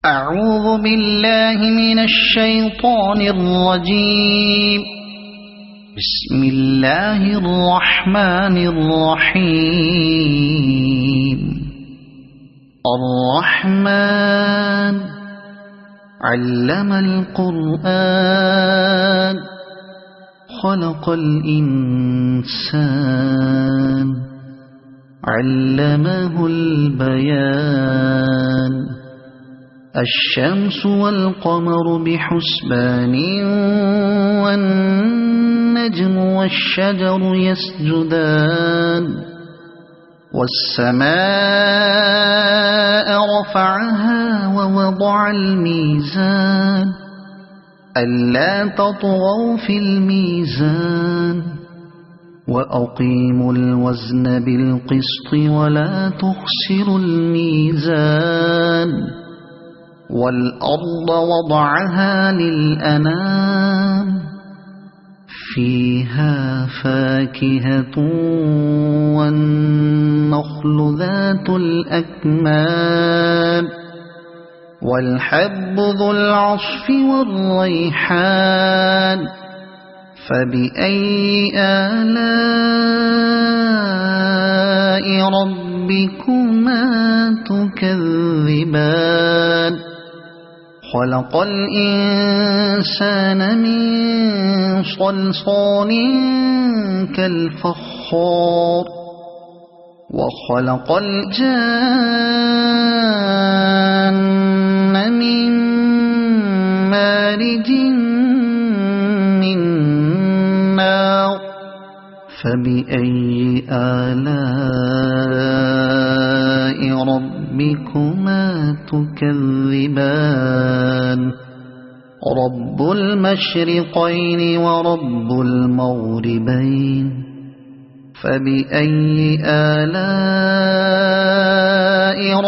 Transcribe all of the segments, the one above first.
أعوذ بالله من الشيطان الرجيم. بسم الله الرحمن الرحيم. الرحمن علم القرآن خلق الإنسان علمه البيان. الشمس والقمر بحسبان والنجم والشجر يسجدان. والسماء رفعها ووضع الميزان ألا تطغوا في الميزان وأقيموا الوزن بالقسط ولا تخسروا الميزان. والأرض وضعها للأنام فيها فاكهة والنخل ذات الأكمام والحب ذو العصف والريحان. فبأي آلاء ربكما تكذبان. خلق الإنسان من صلصال كالفخار وخلق الجان من مارج من نار. فبأي آلاء ربكما تكذبان. رب المشرقين ورب المغربين. فبأي آلاء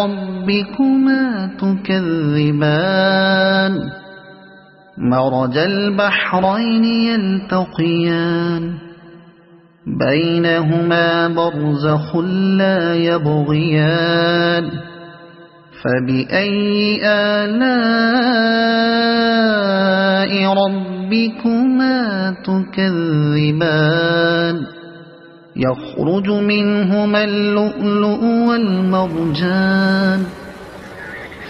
ربكما تكذبان. مرج البحرين يلتقيان بينهما برزخ لا يبغيان. فبأي آلاء ربكما تكذبان. يخرج منهما اللؤلؤ والمرجان.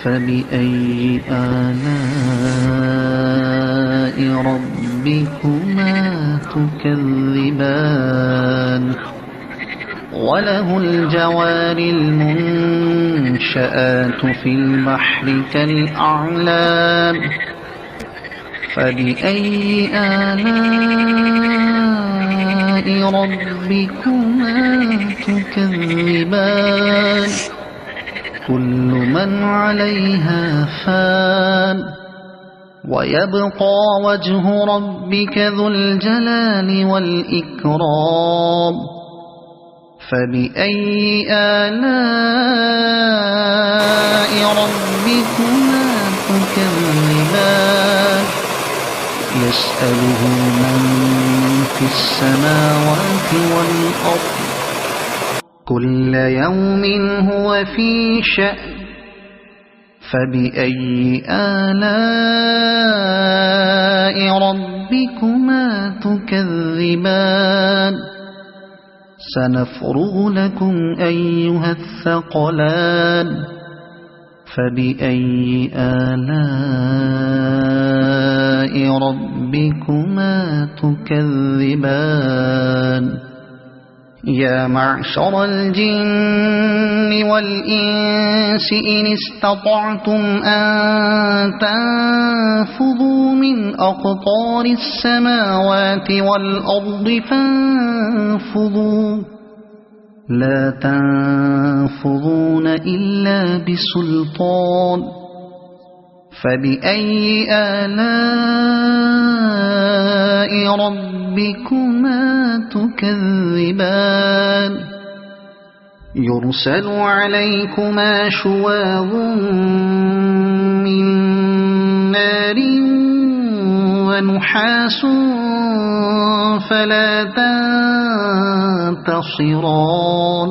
فبأي آلاء ربكما تكذبان. وله الجوار المنشآت في البحر كالأعلام. فبأي آلاء ربكما تكذبان. كل من عليها فان ويبقى وجه ربك ذو الجلال والإكرام. فبأي آلاء ربكما تكذبان. يسأله من في السماوات والأرض كل يوم هو في شأن. فبأي آلاء ربكما تكذبان. سنفرغ لكم أيها الثقلان. فبأي آلاء ربكما تكذبان. يا معشر الجن والإنس إن استطعتم أن تنفذوا من أقطار السماوات والأرض فانفذوا لا تنفذون إلا بسلطان. فبأي آلاء ربكما تكذبان. يرسل عليكما شواظ من نار ونحاس فلا تنتصران.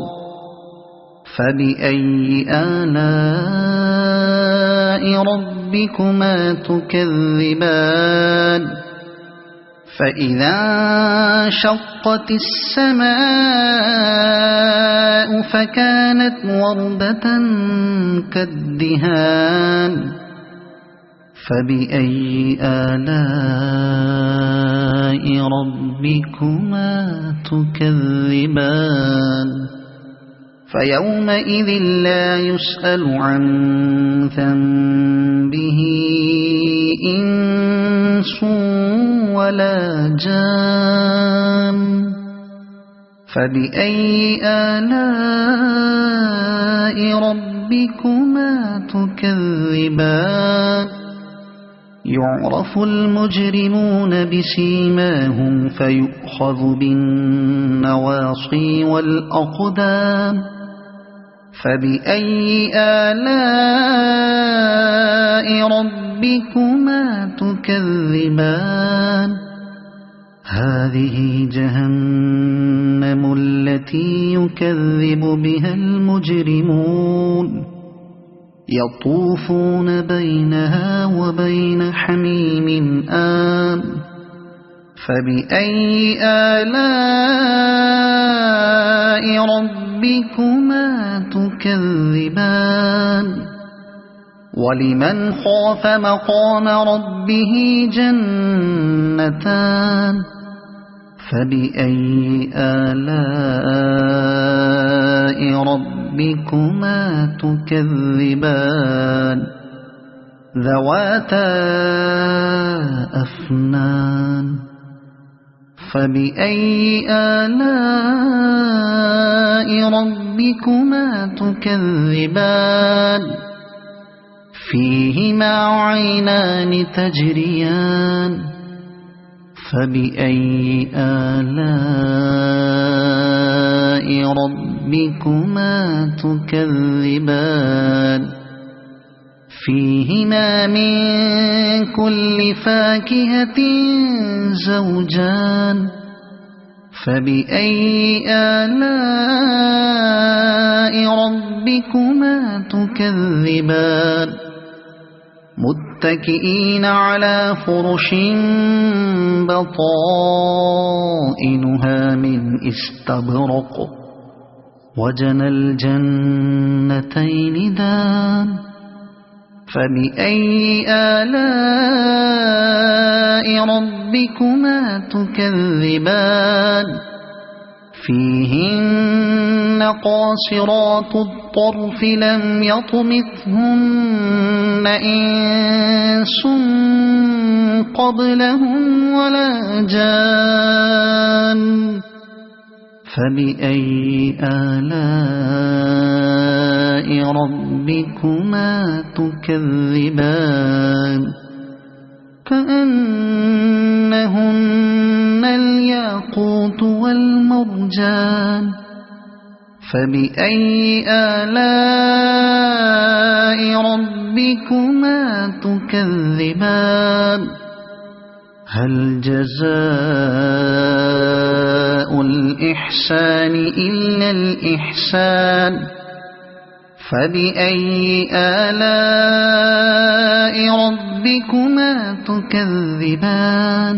فبأي آلاء ربكما تكذبان فإذا انشقت السماء فكانت وردة كالدهان فبأي آلاء ربكما تكذبان فيومئذ لا يسأل عن ذنبه إنس ولا جان فبأي آلاء ربكما تكذبان يعرف المجرمون بسيماهم فيؤخذ بالنواصي والأقدام فبأي آلاء ربكما تكذبان هذه جهنم التي يكذب بها المجرمون يطوفون بينها وبين حميم آن فبأي آلاء ربكما تكذبان ولمن خاف مقام ربه جنتان فبأي آلاء ربكما تكذبان ذواتا أفنان فبأي آلاء ربكما تكذبان فيهما عينان تجريان فبأي آلاء ربكما تكذبان فيهما من كل فاكهة زوجان فبأي آلاء ربكما تكذبان متكئين على فرش بطائنها من استبرق وجنى الجنتين دان فبأي آلاء ربكما تكذبان فيهن قاصرات الطرف لم يطمثهن إنس قبلهم ولا جان فبأي آلاء ربكما تكذبان كأنهن الياقوت والمرجان فبأي آلاء ربكما تكذبان هل جزاء الإحسان إلا الإحسان فبأي آلاء ربكما تكذبان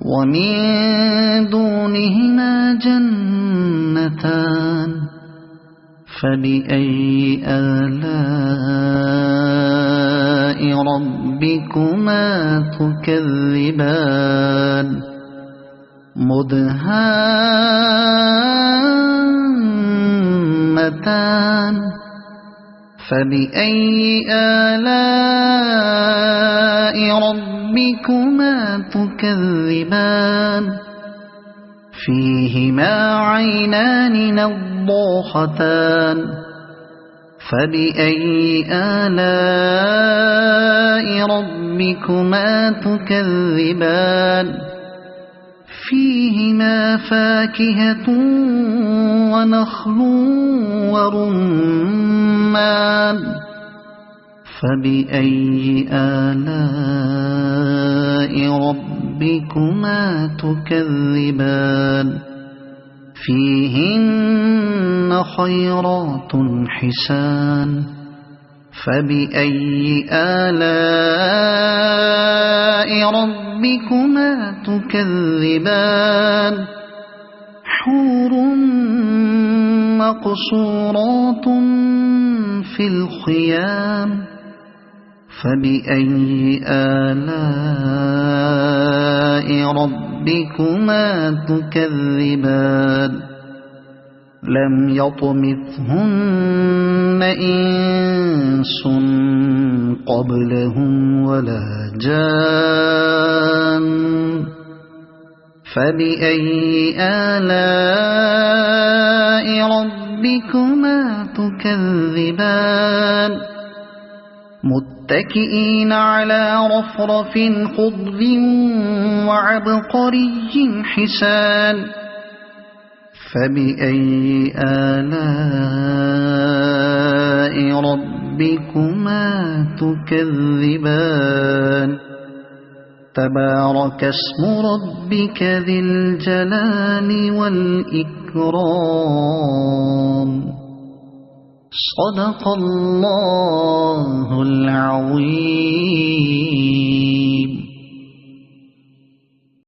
ومن دونهما جنتان فبأي آلاء ربكما تكذبان مدهامتان فبأي آلاء ربكما تكذبان فيهما عينان نضاختان فبأي آلاء ربكما تكذبان فيهما فاكهة ونخل ورمان فبأي آلاء ربكما تكذبان فيهن خيرات حسان فبأي آلاء ربكما تكذبان حور مقصورات في الخيام فبأي آلاء ربكما تكذبان لم يطمثهن إنس قبلهم ولا جان فبأي آلاء ربكما تكذبان متكئين على رفرف خضر وعبقري حسان فبأي آلاء ربكما تكذبان تبارك اسم ربك ذي الجلال والإكرام صدق الله